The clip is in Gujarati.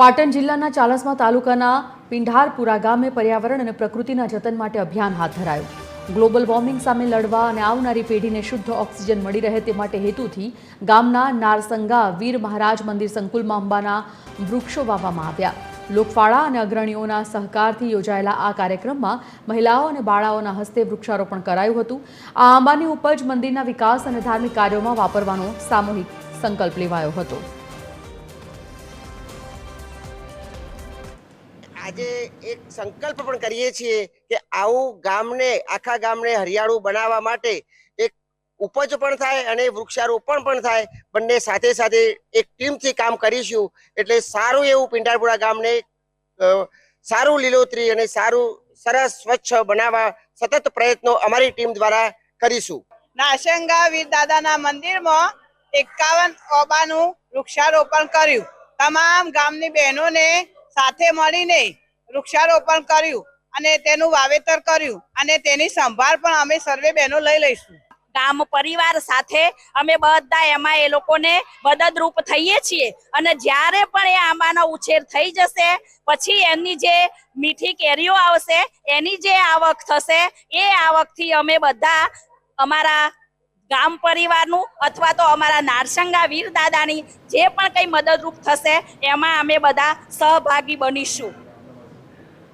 પાટણ જિલ્લાના ચાલસમા તાલુકાના પિંઢારપુરા ગામે પર્યાવરણ અને પ્રકૃતિના જતન માટે અભિયાન હાથ ધરાયું। ગ્લોબલ વોર્મિંગ સામે લડવા અને આવનારી પેઢીને શુદ્ધ ઓક્સિજન મળી રહે તે માટે હેતુથી ગામના નારસંગા વીર મહારાજ મંદિર સંકુલમાં આંબાના વૃક્ષો વાવવામાં આવ્યા। લોકફાળા અને અગ્રણીઓના સહકારથી યોજાયેલા આ કાર્યક્રમમાં મહિલાઓ અને બાળાઓના હસ્તે વૃક્ષારોપણ કરાયું હતું। આ આંબાની ઉપજ મંદિરના વિકાસ અને ધાર્મિક કાર્યોમાં વાપરવાનો સામૂહિક સંકલ્પ લેવાયો હતો। આજે એક સંકલ્પ પણ કરીએ છીએ કે આવું ગામને આખા ગામને હરિયાળું બનાવવા માટે એક ઉપજ પણ થાય અને વૃક્ષારોપણ પણ થાય, બંને સાથે સાથે એક ટીમથી કામ કરીશું એટલે સારું એવું પિંઢારપુરા ગામને સારું લીલોતરી અને સારું સરસ સ્વચ્છ બનાવવા સતત પ્રયત્નો અમારી ટીમ દ્વારા કરીશું। નારસંગા વીર દાદાના મંદિરમાં 51 ઓબાનું વૃક્ષારોપણ કર્યું। તમામ ગામની બહેનોને સાથે મળીને વૃક્ષારોપણ કર્યું અને તેનું વાવેતર કર્યું અને તેની સંભાળ પણ અમે સર્વે બહેનો લઈ લઈશું। ગામ પરિવાર સાથે અમે બધા એમાં એ લોકોને મદદરૂપ થઈએ છીએ અને જ્યારે પણ એ આંબાનો ઉછેર થઈ જશે પછી એની જે મીઠી કેરીઓ આવશે એની જે આવક થશે એ આવકથી અમે બધા અમારા ગામ પરિવારનું અથવા તો અમારા નારસંગા વીર દાદાની જે પણ કંઈ મદદરૂપ થશે એમાં અમે બધા સહભાગી બનીશું।